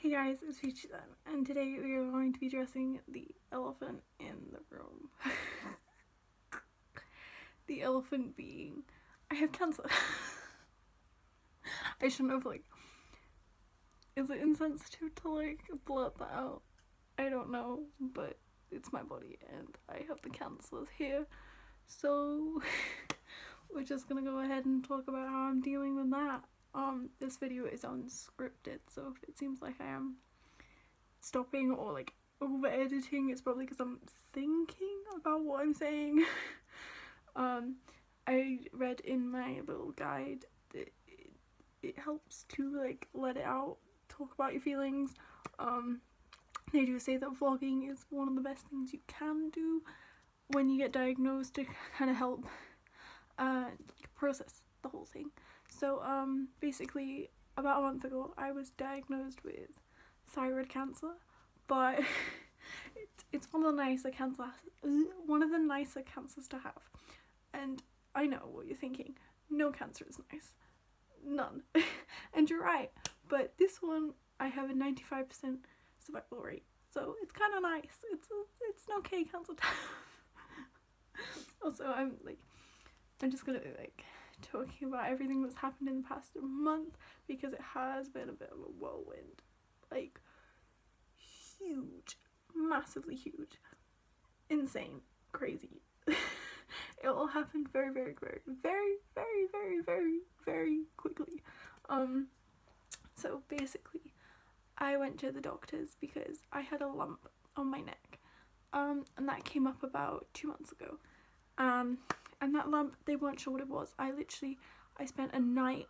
Hey guys, it's Peachy then, and today we are going to be addressing the elephant in the room. The elephant being, I have cancer. I shouldn't have, is it insensitive to, blurt that out? I don't know, but it's my body and I have the cancers here. So, we're just gonna go ahead and talk about how I'm dealing with that. This video is unscripted, so if it seems like I am stopping or over editing, it's probably because I'm thinking about what I'm saying. I read in my little guide that it helps to let it out, talk about your feelings. They do say that vlogging is one of the best things you can do when you get diagnosed to kind of help process the whole thing. So basically about a month ago I was diagnosed with thyroid cancer, but it's one of the nicer cancers to have. And I know what you're thinking, no cancer is nice, none. And you're right, but this one I have a 95% survival rate, so it's kind of nice. It's an okay cancer to have. Also, I'm just gonna talking about everything that's happened in the past month, because it has been a bit of a whirlwind. Huge, massively huge, insane, crazy. It all happened very, very, very, very, very, very, very, very quickly. So basically I went to the doctors because I had a lump on my neck, and that came up about 2 months ago. And that lump, they weren't sure what it was. I spent a night,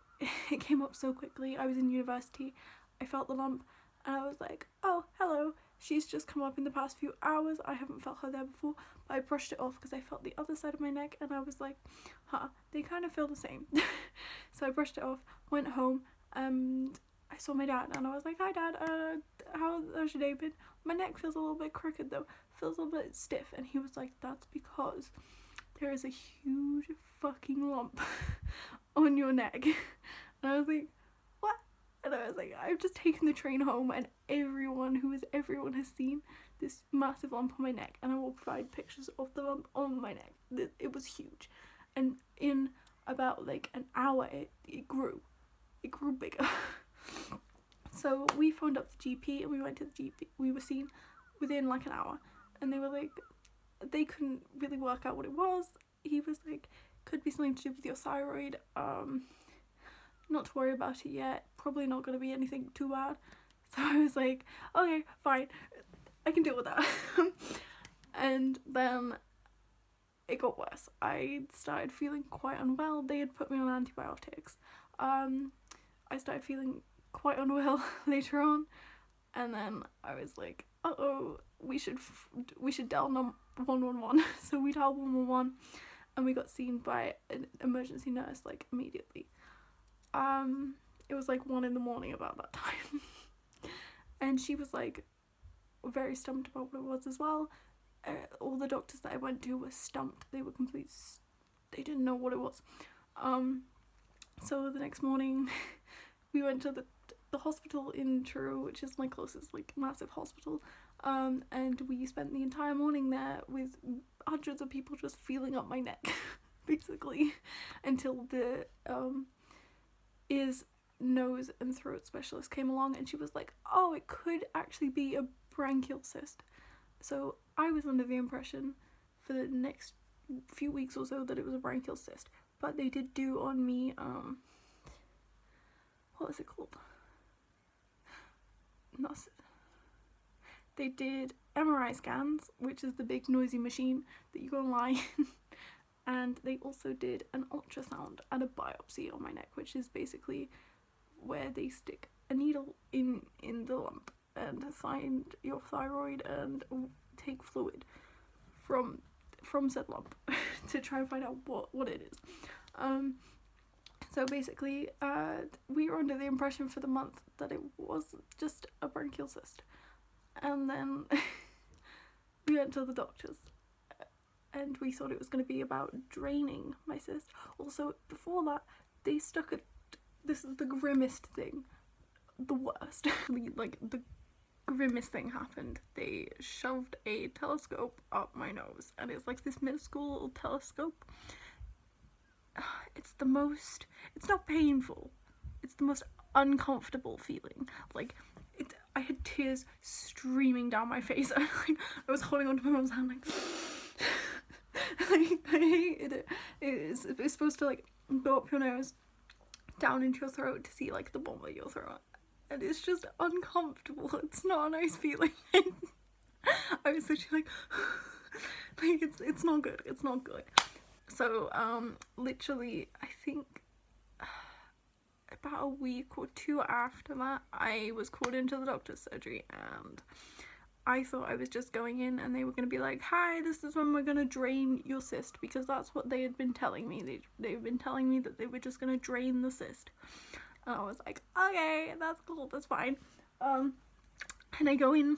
it came up so quickly. I was in university, I felt the lump, and I was like, oh, hello, she's just come up in the past few hours, I haven't felt her there before. But I brushed it off because I felt the other side of my neck, and I was like, they kind of feel the same. So I brushed it off, went home, and I saw my dad, and I was like, hi dad, how's your day been? My neck feels a little bit crooked though, feels a little bit stiff. And he was like, that's because there is a huge fucking lump on your neck. And I was like, what? And I was like, I've just taken the train home, and everyone has seen this massive lump on my neck, and I will provide pictures of the lump on my neck. It was huge, and in about an hour it grew bigger. So we phoned up the GP, and we went to the GP. We were seen within an hour, and they were like, they couldn't really work out what it was. He was like, could be something to do with your thyroid, not to worry about it yet, probably not going to be anything too bad. So I was like, okay, fine, I can deal with that. And then it got worse. I started feeling quite unwell. They had put me on antibiotics. I started feeling quite unwell later on, and then I was like, uh-oh, we should dial 111. So we dialed 111, and we got seen by an emergency nurse immediately. It was 1 in the morning about that time. And she was very stumped about what it was as well. All the doctors that I went to were stumped. They were they didn't know what it was. So the next morning we went to the hospital in Truro, which is my closest massive hospital, and we spent the entire morning there with hundreds of people just feeling up my neck basically, until the ears, nose and throat specialist came along, and she was like, oh, it could actually be a branchial cyst. So I was under the impression for the next few weeks or so that it was a branchial cyst, but they did do on me what is it called? They did MRI scans, which is the big noisy machine that you go online. And they also did an ultrasound and a biopsy on my neck, which is basically where they stick a needle in the lump and find your thyroid and take fluid from said lump to try and find out what it is. So basically, we were under the impression for the month that it was just a branchial cyst. And then we went to the doctors, and we thought it was going to be about draining my cyst. Also, before that, they stuck this is the grimmest thing, the worst. Like, the grimmest thing happened. They shoved a telescope up my nose, and it's like this minuscule little telescope. It's not painful, it's the most uncomfortable feeling. Like, I had tears streaming down my face. I was holding onto my mom's hand, like, I hated it. It's supposed to, like, go up your nose, down into your throat to see, like, the bottom of your throat. And it's just uncomfortable. It's not a nice feeling. I was literally like it's not good. It's not good. So, literally, I think about a week or two after that, I was called into the doctor's surgery, and I thought I was just going in and they were going to be like, hi, this is when we're going to drain your cyst, because that's what they had been telling me. They've been telling me that they were just going to drain the cyst. And I was like, okay, that's cool, that's fine. And I go in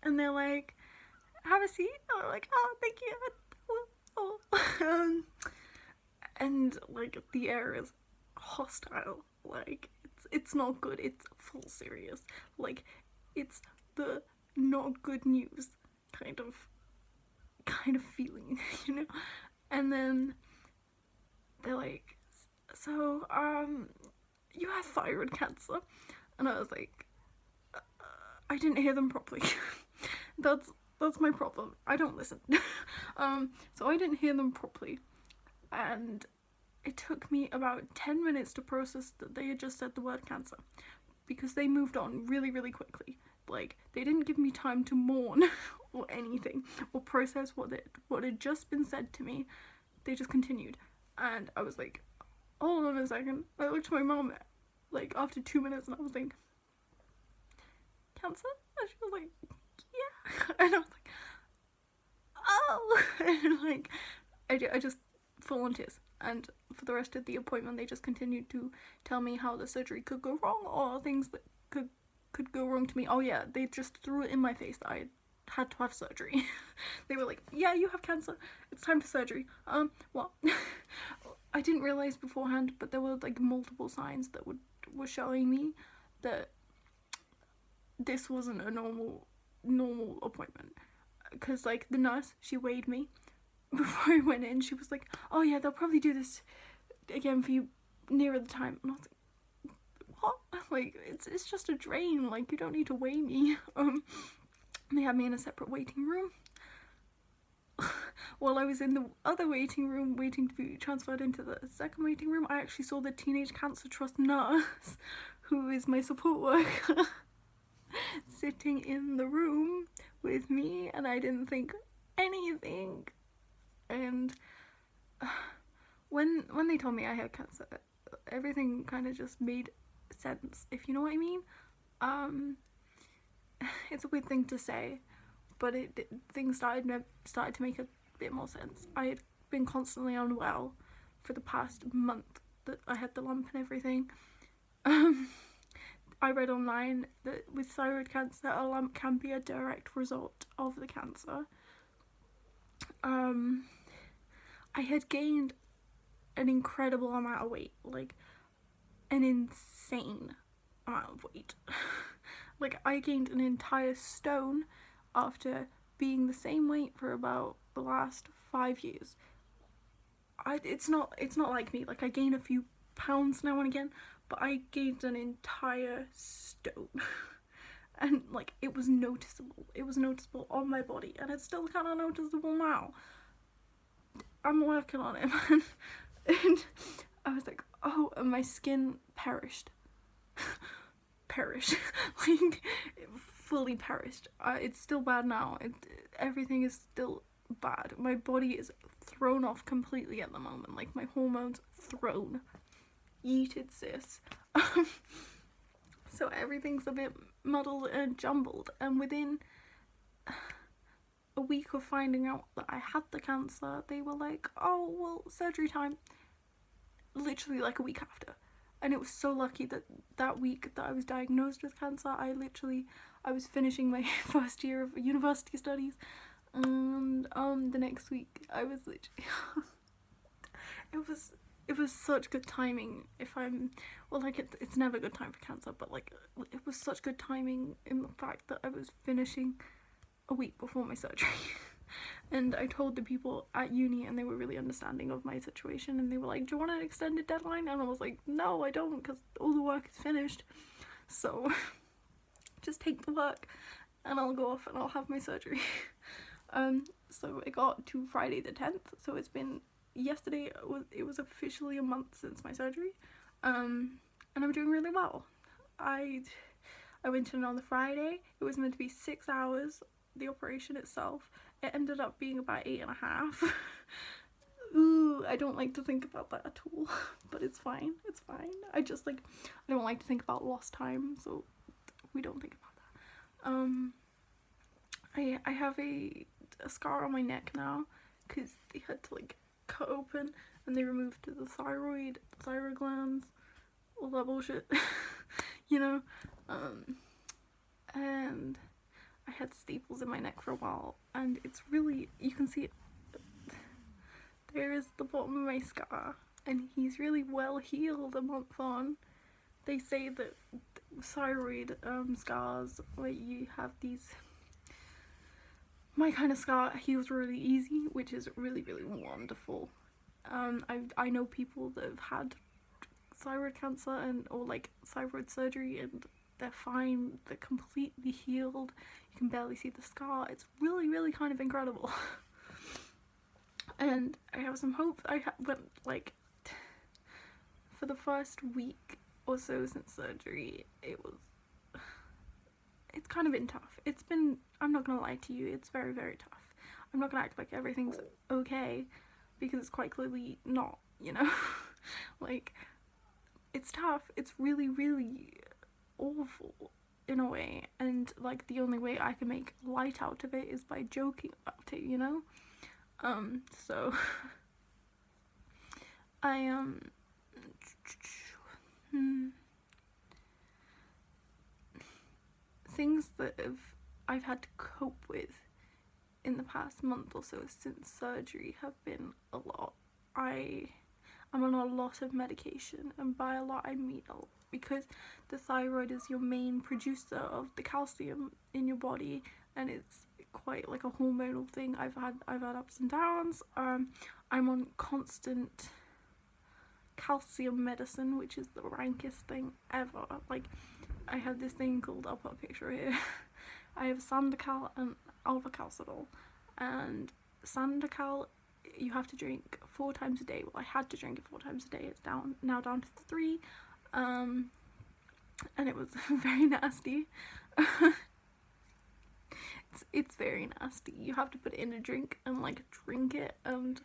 and they're like, have a seat. And I'm like, oh, thank you. And like, the air is hostile. Like, it's not good. It's full serious. Like, it's the not good news kind of feeling, you know. And then they're like, so you have thyroid cancer. And I was like, I didn't hear them properly. that's my problem. I don't listen. So I didn't hear them properly, and it took me about 10 minutes to process that they had just said the word cancer, because they moved on really, really quickly. Like, they didn't give me time to mourn or anything, or process what had just been said to me. They just continued. And I was like, hold on a second. I looked at my mom, like, after 2 minutes, and I was like, cancer? And she was like, yeah. And I was like, oh. And like, I just full on tears. And for the rest of the appointment, they just continued to tell me how the surgery could go wrong, or things that could go wrong to me. Oh yeah, they just threw it in my face that I had to have surgery. They were like, yeah, you have cancer, it's time for surgery. Well, I didn't realize beforehand, but there were like multiple signs that were showing me that this wasn't a normal appointment. Because like, the nurse, she weighed me before I went in. She was like, oh yeah, they'll probably do this again for you nearer the time. And I was like, what? Like, it's just a drain, like, you don't need to weigh me. They had me in a separate waiting room. While I was in the other waiting room waiting to be transferred into the second waiting room, I actually saw the Teenage Cancer Trust nurse, who is my support worker, sitting in the room with me, and I didn't think anything. And when they told me I had cancer, everything kind of just made sense, if you know what I mean. It's a weird thing to say, but things started to make a bit more sense. I had been constantly unwell for the past month that I had the lump and everything. I read online that with thyroid cancer, a lump can be a direct result of the cancer. I had gained an incredible amount of weight, like an insane amount of weight. Like, I gained an entire stone after being the same weight for about the last 5 years. It's not like me. Like, I gain a few pounds now and again, but I gained an entire stone. And like, it was noticeable. It was noticeable on my body, and it's still kind of noticeable now. I'm working on it, man. And I was like, oh, and my skin perished. Like, it fully perished. It's still bad now. Everything is still bad. My body is thrown off completely at the moment. Like, my hormones thrown. Yeeted, sis. So everything's a bit muddled and jumbled. And within a week of finding out that I had the cancer, they were like, oh, well, surgery time. Literally like a week after. And it was so lucky that week that I was diagnosed with cancer, I was finishing my first year of university studies, and the next week I was literally it it was such good timing. If I'm, well, like it's never good time for cancer, but like it was such good timing in the fact that I was finishing a week before my surgery. And I told the people at uni, and they were really understanding of my situation, and they were like, do you want an extended deadline? And I was like, no, I don't, because all the work is finished, so just take the work and I'll go off and I'll have my surgery. So it got to Friday the 10th, so it's been, yesterday it was officially a month since my surgery, and I'm doing really well. I went in on the Friday. It was meant to be 6 hours, the operation itself. It ended up being about 8.5. Ooh, I don't like to think about that at all, but it's fine, it's fine. I don't like to think about lost time, so we don't think about that. I have a scar on my neck now, because they had to like cut open, and they removed the thyroid glands, all that bullshit, you know, and I had staples in my neck for a while, and it's really, you can see it, there is the bottom of my scar, and he's really well healed a month on. They say that thyroid scars, where you have these, my kind of scar heals really easy, which is really, really wonderful. I know people that have had thyroid cancer or like thyroid surgery, and they're fine, they're completely healed, you can barely see the scar. It's really, really kind of incredible. And I have some hope. But like, for the first week or so since surgery, it's kind of been tough. It's been, I'm not gonna lie to you, it's very, very tough. I'm not gonna act like everything's okay, because it's quite clearly not, you know. Like, it's tough, it's really, really awful in a way, and like the only way I can make light out of it is by joking about it, you know. So I things that I've had to cope with in the past month or so since surgery have been a lot. I'm on a lot of medication, and by a lot I mean a lot, because the thyroid is your main producer of the calcium in your body, and it's quite like a hormonal thing. I've had ups and downs. I'm on constant calcium medicine, which is the rankest thing ever. Like, I have this thing called, I'll put a picture here. I have Sandocal and alpha-calcidol, and Sandocal you have to drink 4 times a day. Well, I had to drink it 4 times a day. It's now down to 3, and it was very nasty. It's very nasty. You have to put it in a drink and like drink it, and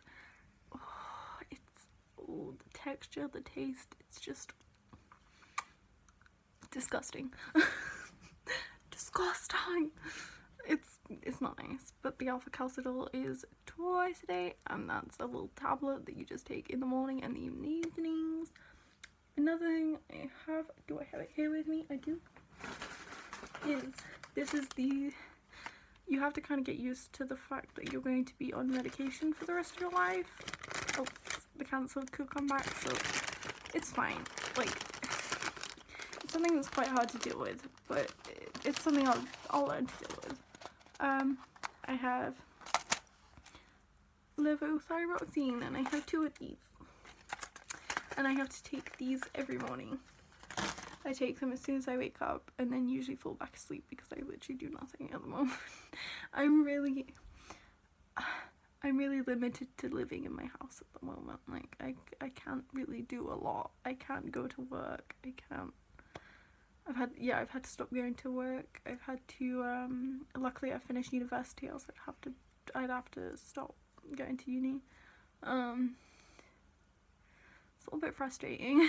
the texture, the taste, it's just disgusting. Disgusting. It's not nice. But the alpha-calcidol is twice a day, and that's a little tablet that you just take in the morning and the evenings. Another thing I have, do I have it here with me? I do. This is the, you have to kind of get used to the fact that you're going to be on medication for the rest of your life. Oh, the cancer could come back, so it's fine. Like, it's something that's quite hard to deal with, but it's something I'll learn to deal with. I have levothyroxine, and I have 2 of these, and I have to take these every morning. I take them as soon as I wake up, and then usually fall back asleep because I literally do nothing at the moment. I'm really limited to living in my house at the moment. Like, I can't really do a lot. I can't go to work. I can't. I've had to stop going to work. I've had to, luckily I finished university, else I'd have to stop going to uni. It's a little bit frustrating.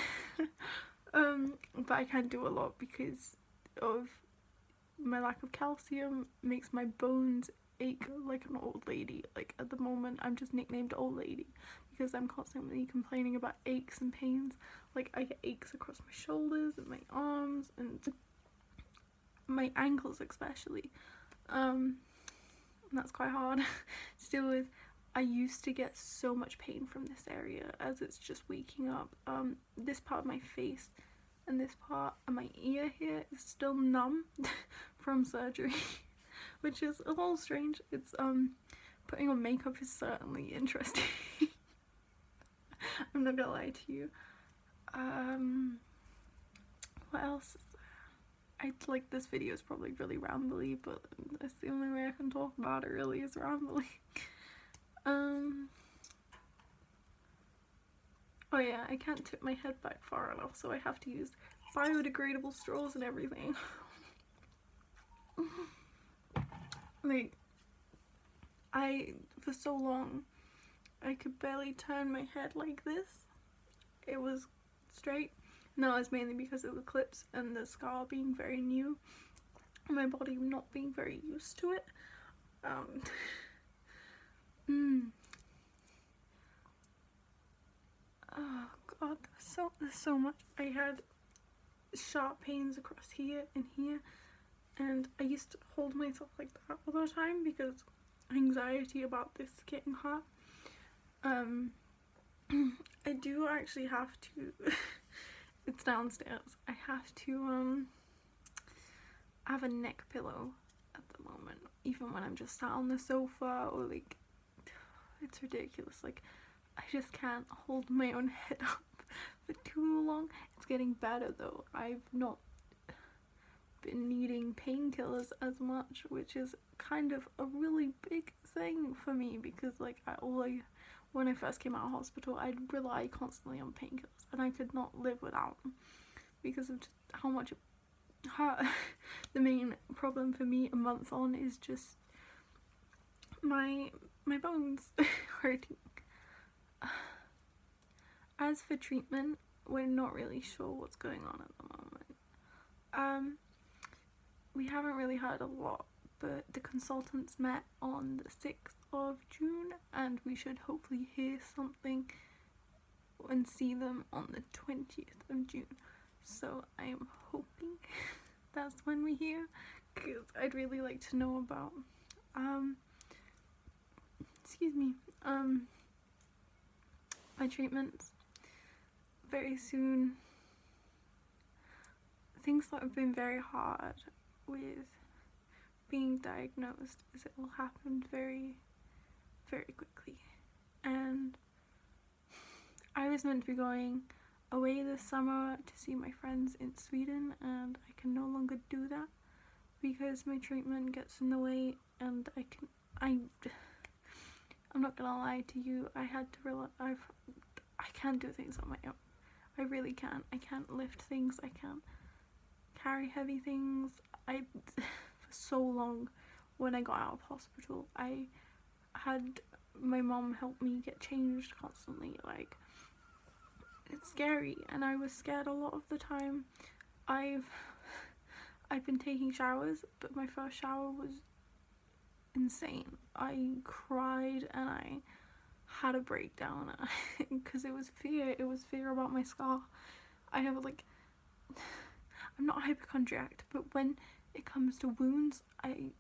But I can't do a lot because of my lack of calcium. Makes my bones ache like an old lady. Like, at the moment I'm just nicknamed old lady because I'm constantly complaining about aches and pains. Like, I get aches across my shoulders and my arms and my ankles especially, and that's quite hard to deal with. I used to get so much pain from this area as it's just waking up. This part of my face and this part of my ear here is still numb from surgery, which is a little strange. It's putting on makeup is certainly interesting. I'm not gonna lie to you. What else is there? Like, this video is probably really rambly, but that's the only way I can talk about it really, is rambly. Oh yeah, I can't tip my head back far enough, so I have to use biodegradable straws and everything. Like, for so long, I could barely turn my head like this. It was straight. No, it's mainly because of the clips and the scar being very new, and my body not being very used to it. Oh god, there's so much. I had sharp pains across here and here, and I used to hold myself like that all the time because anxiety about this getting hot. I do actually have to it's downstairs. I have to have a neck pillow at the moment, even when I'm just sat on the sofa, or like, it's ridiculous. Like, I just can't hold my own head up for too long. It's getting better though. I've not been needing painkillers as much, which is kind of a really big thing for me, because like when I first came out of hospital, I'd rely constantly on painkillers, and I could not live without them because of just how much it hurt. The main problem for me a month on is just my bones hurting. As for treatment, we're not really sure what's going on at the moment. We haven't really heard a lot, but the consultants met on the 6th of June, and we should hopefully hear something and see them on the 20th of June. So I am hoping that's when we hear, because I'd really like to know about my treatments very soon. Things that have been very hard with being diagnosed is it will happen very, very quickly. And I was meant to be going away this summer to see my friends in Sweden, and I can no longer do that because my treatment gets in the way, and I'm not gonna lie to you, I had to realize I can't do things on my own. I really can't. I can't lift things, I can't carry heavy things. For so long, when I got out of hospital, I had my mom help me get changed constantly. Like, it's scary, and I was scared a lot of the time. I've been taking showers, but my first shower was insane. I cried and I had a breakdown because it was fear about my scar. I have I'm not hypochondriac, but when it comes to wounds, I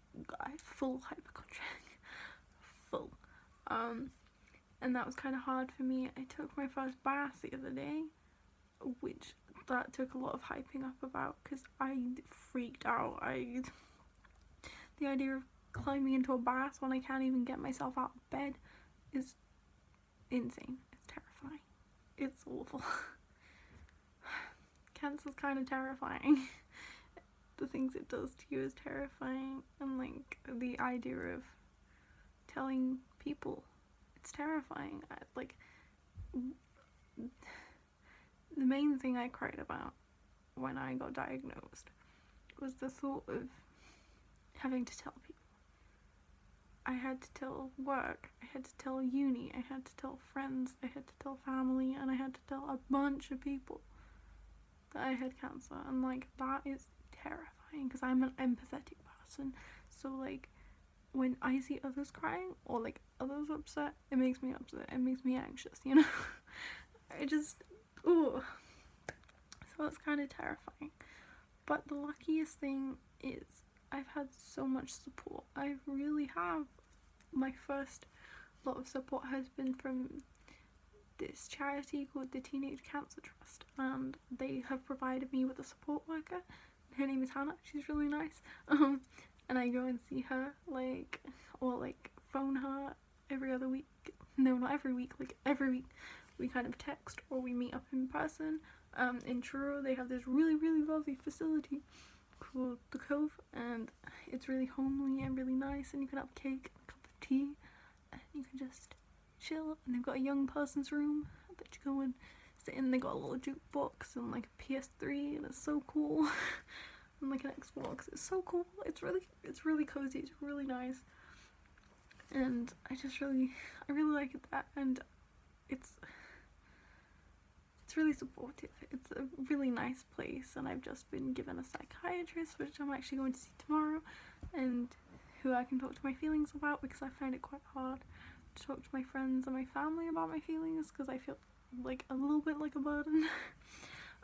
full hypochondriac, full. And that was kind of hard for me. I took my first bath the other day, which that took a lot of hyping up about, because I freaked out. The idea of climbing into a bath when I can't even get myself out of bed is insane. It's terrifying. It's awful. Cancer's kind of terrifying. The things it does to you is terrifying, and like the idea of telling people, it's terrifying. The main thing I cried about when I got diagnosed was the thought of having to tell people. I had to tell work, I had to tell uni, I had to tell friends, I had to tell family, and I had to tell a bunch of people that I had cancer, and like, that is terrifying because I'm an empathetic person. So like, when I see others crying or like others upset, it makes me upset, it makes me anxious, you know. So it's kind of terrifying. But the luckiest thing is I've had so much support. I really have. My first a lot of support has been from this charity called the Teenage Cancer Trust, and they have provided me with a support worker. Her name is Hannah. She's really nice. And I go and see her, like, or like phone her every other week. No, not every week, like every week we kind of text or we meet up in person. In Truro they have this really, really lovely facility called The Cove, and it's really homely and really nice, and you can have cake, a cup of tea, and you can just chill. And they've got a young person's room that you go and sit in. They got a little jukebox and like a PS3, and it's so cool. And like an Xbox. It's so cool. It's really cozy. It's really nice. And I really like that, and it's really supportive. It's a really nice place, and I've just been given a psychiatrist, which I'm actually going to see tomorrow, and who I can talk to my feelings about, because I find it quite hard to talk to my friends and my family about my feelings, because I feel like a little bit like a burden.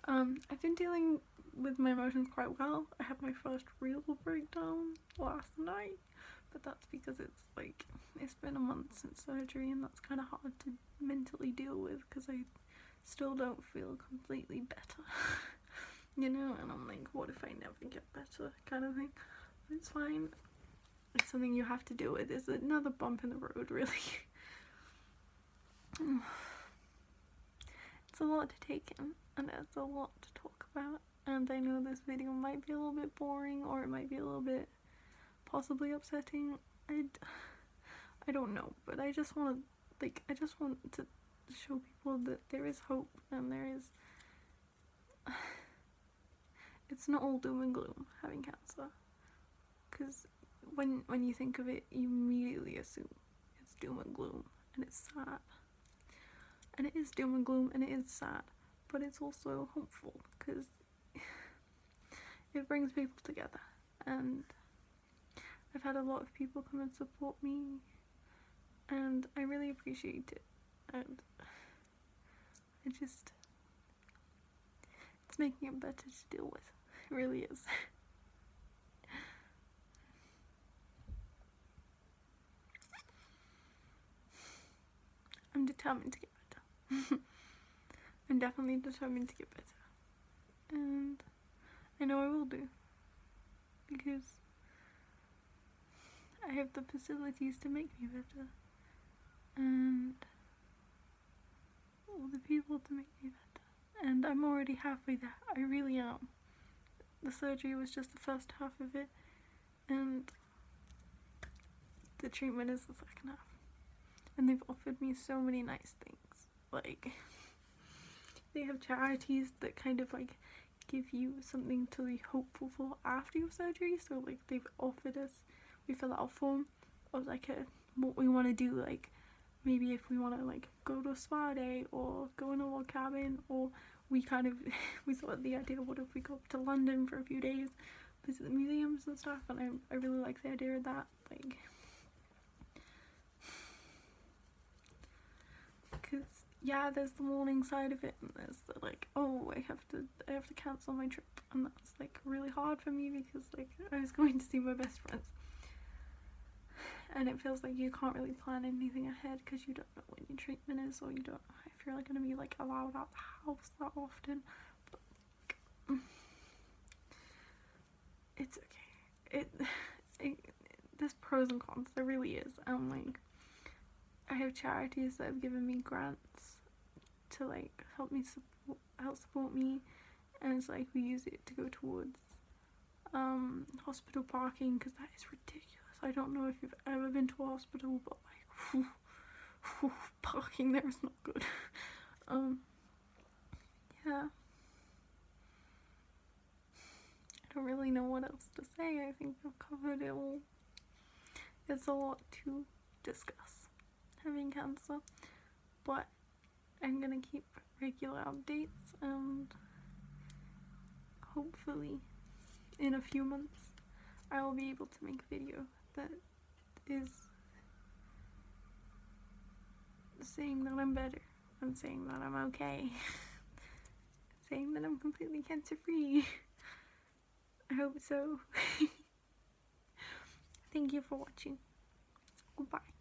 I've been dealing with my emotions quite well. I had my first real breakdown last night, but that's because it's been a month since surgery, and that's kind of hard to mentally deal with because I still don't feel completely better. You know, and I'm like, what if I never get better, kind of thing. But it's fine. It's something you have to deal with. It's another bump in the road, really. It's a lot to take in, and it's a lot to talk about, and I know this video might be a little bit boring, or it might be a little bit possibly upsetting. I don't know, but I just want to show people that there is hope, and it's not all doom and gloom having cancer, because when you think of it, you immediately assume it's doom and gloom, and it's sad. And it is doom and gloom, and it is sad, but it's also hopeful, because it brings people together, and I've had a lot of people come and support me, and I really appreciate it, and it's making it better to deal with. It really is. I'm determined to get better. I'm definitely determined to get better, and I know I will do, because I have the facilities to make me better, and all the people to make me better, and I'm already halfway there. I really am. The surgery was just the first half of it, and the treatment is the second half. And they've offered me so many nice things. Like, they have charities that kind of like give you something to be hopeful for after your surgery. So like, they've offered us, we fill out a form of like what we want to do, like maybe if we want to like go to a spa day or go in a log cabin, or we thought the idea, what if we go up to London for a few days, visit the museums and stuff, and I really like the idea of that, like, because yeah, there's the mourning side of it, and there's the like, oh, I have to cancel my trip, and that's like really hard for me, because like I was going to see my best friends, and it feels like you can't really plan anything ahead because you don't know when your treatment is, or you don't know if you're like going to be like allowed out the house that often. But it's okay. There's pros and cons. There really is. Like, I have charities that have given me grants to like help support me, and it's like we use it to go towards hospital parking, because that is ridiculous. I don't know if you've ever been to a hospital, but like, parking there is not good. Yeah. I don't really know what else to say. I think I've covered it all. It's a lot to discuss, having cancer, but I'm gonna keep regular updates, and hopefully in a few months I will be able to make a video that is saying that I'm better, and saying that I'm okay, saying that I'm completely cancer free. I hope so. Thank you for watching. Goodbye.